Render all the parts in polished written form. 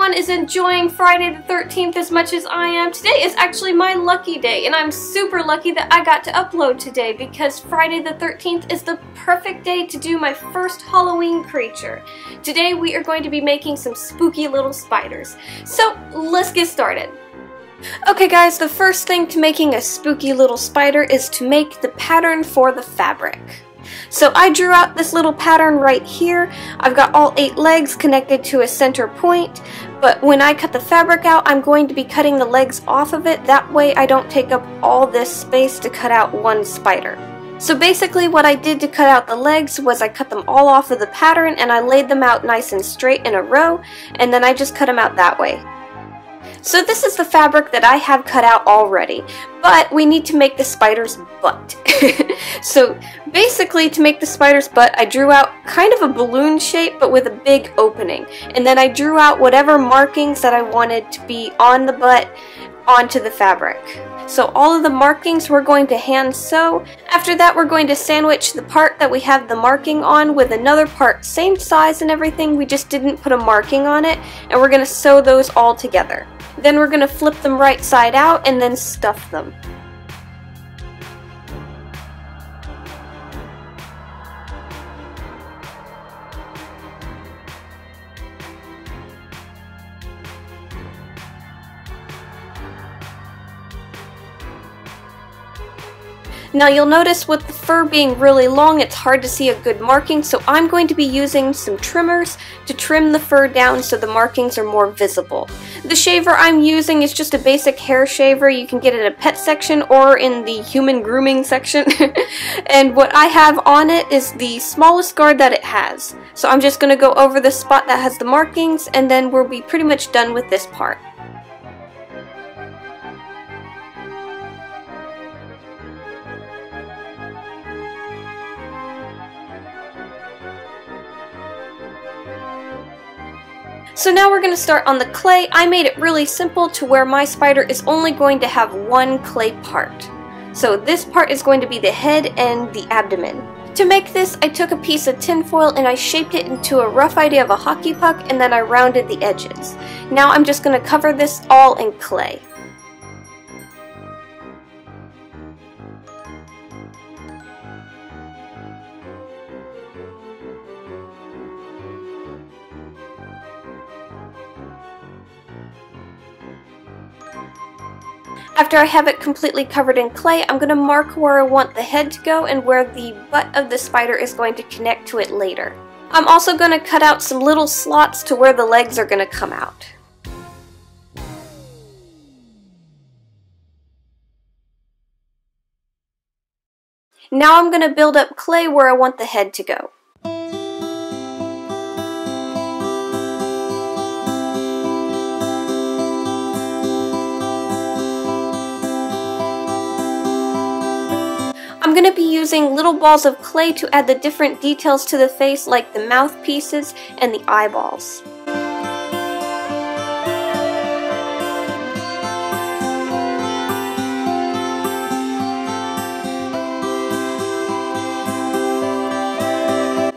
everyone is enjoying Friday the 13th as much as I am. Today is actually my lucky day, and I'm super lucky that I got to upload today because Friday the 13th is the perfect day to do my first Halloween creature. Today we are going to be making some spooky little spiders. So let's get started. Okay guys, the first thing to making a spooky little spider is to make the pattern for the fabric. So I drew out this little pattern right here. I've got all 8 legs connected to a center point, but when I cut the fabric out, I'm going to be cutting the legs off of it. That way I don't take up all this space to cut out one spider. So basically what I did to cut out the legs was I cut them all off of the pattern and I laid them out nice and straight in a row, and then I just cut them out that way. So this is the fabric that I have cut out already, but we need to make the spider's butt. So basically to make the spider's butt, I drew out kind of a balloon shape but with a big opening, and then I drew out whatever markings that I wanted to be on the butt onto the fabric. So all of the markings we're going to hand sew. After that we're going to sandwich the part that we have the marking on with another part same size and everything, we just didn't put a marking on it, and we're going to sew those all together. Then we're going to flip them right side out and then stuff them. Now you'll notice with the fur being really long, it's hard to see a good marking, so I'm going to be using some trimmers to trim the fur down so the markings are more visible. The shaver I'm using is just a basic hair shaver. You can get it in a pet section or in the human grooming section. And what I have on it is the smallest guard that it has. So I'm just going to go over the spot that has the markings, and then we'll be pretty much done with this part. So now we're going to start on the clay. I made it really simple to where my spider is only going to have one clay part. So this part is going to be the head and the abdomen. To make this, I took a piece of tinfoil and I shaped it into a rough idea of a hockey puck, and then I rounded the edges. Now I'm just going to cover this all in clay. After I have it completely covered in clay, I'm going to mark where I want the head to go and where the butt of the spider is going to connect to it later. I'm also going to cut out some little slots to where the legs are going to come out. Now I'm going to build up clay where I want the head to go. I'm going to be using little balls of clay to add the different details to the face, like the mouthpieces and the eyeballs.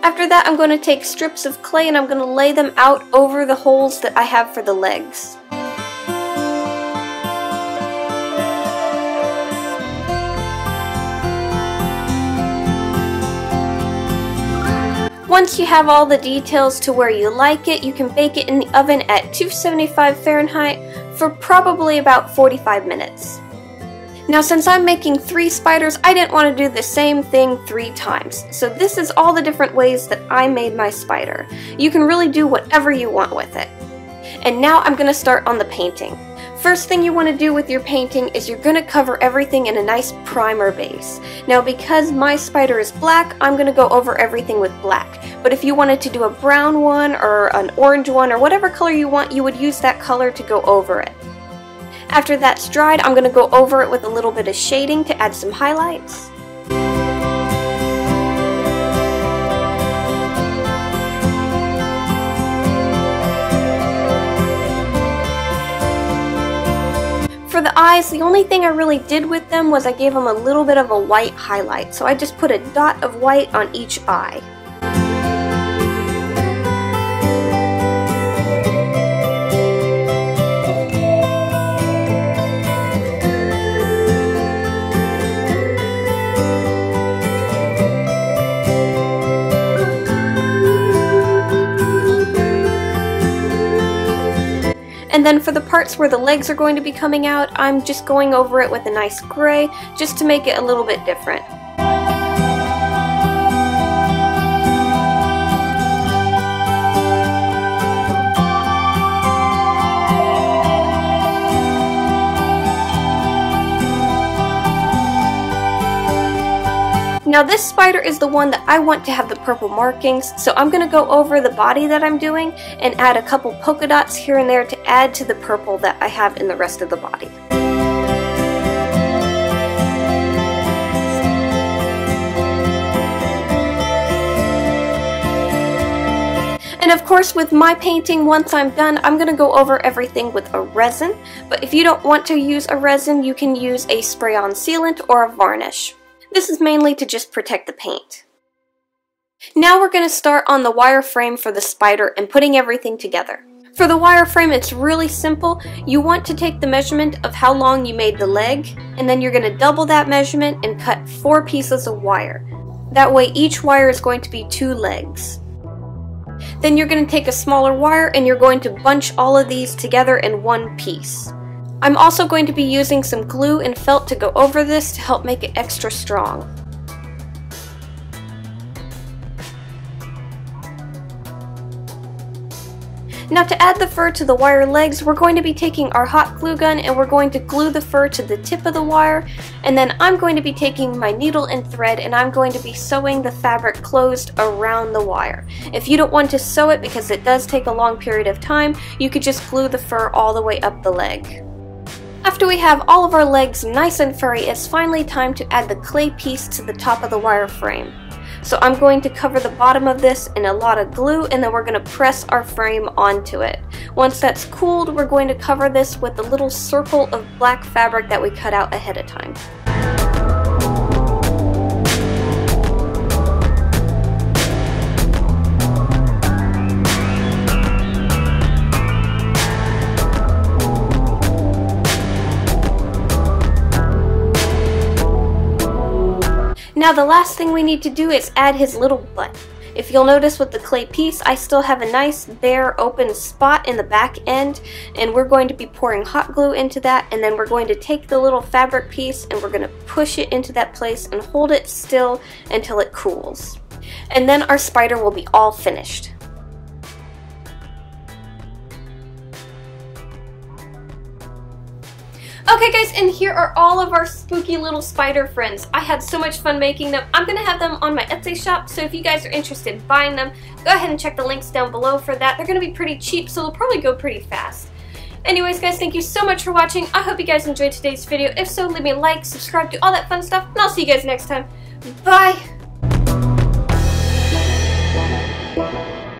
After that, I'm going to take strips of clay and I'm going to lay them out over the holes that I have for the legs. Once you have all the details to where you like it, you can bake it in the oven at 275 Fahrenheit for probably about 45 minutes. Now since I'm making 3 spiders, I didn't want to do the same thing 3 times. So this is all the different ways that I made my spider. You can really do whatever you want with it. And now I'm going to start on the painting. First thing you want to do with your painting is you're going to cover everything in a nice primer base. Now because my spider is black, I'm going to go over everything with black. But if you wanted to do a brown one or an orange one or whatever color you want, you would use that color to go over it. After that's dried, I'm going to go over it with a little bit of shading to add some highlights. For the eyes, the only thing I really did with them was I gave them a little bit of a white highlight. So I just put a dot of white on each eye. And then for the parts where the legs are going to be coming out, I'm just going over it with a nice gray, just to make it a little bit different. Now this spider is the one that I want to have the purple markings, so I'm going to go over the body that I'm doing and add a couple polka dots here and there to add to the purple that I have in the rest of the body. And of course, with my painting, once I'm done, I'm going to go over everything with a resin, but if you don't want to use a resin, you can use a spray-on sealant or a varnish. This is mainly to just protect the paint. Now we're going to start on the wireframe for the spider and putting everything together. For the wireframe, it's really simple. You want to take the measurement of how long you made the leg, and then you're going to double that measurement and cut 4 pieces of wire. That way each wire is going to be 2 legs. Then you're going to take a smaller wire and you're going to bunch all of these together in one piece. I'm also going to be using some glue and felt to go over this to help make it extra strong. Now to add the fur to the wire legs, we're going to be taking our hot glue gun and we're going to glue the fur to the tip of the wire, and then I'm going to be taking my needle and thread and I'm going to be sewing the fabric closed around the wire. If you don't want to sew it because it does take a long period of time, you could just glue the fur all the way up the leg. After we have all of our legs nice and furry, it's finally time to add the clay piece to the top of the wire frame. So I'm going to cover the bottom of this in a lot of glue and then we're going to press our frame onto it. Once that's cooled, we're going to cover this with a little circle of black fabric that we cut out ahead of time. Now the last thing we need to do is add his little butt. If you'll notice with the clay piece, I still have a nice bare open spot in the back end, and we're going to be pouring hot glue into that, and then we're going to take the little fabric piece and we're going to push it into that place and hold it still until it cools. And then our spider will be all finished. Okay guys, and here are all of our spooky little spider friends. I had so much fun making them. I'm going to have them on my Etsy shop, so if you guys are interested in buying them, go ahead and check the links down below for that. They're going to be pretty cheap, so they'll probably go pretty fast. Anyways guys, thank you so much for watching. I hope you guys enjoyed today's video. If so, leave me a like, subscribe, do all that fun stuff, and I'll see you guys next time. Bye!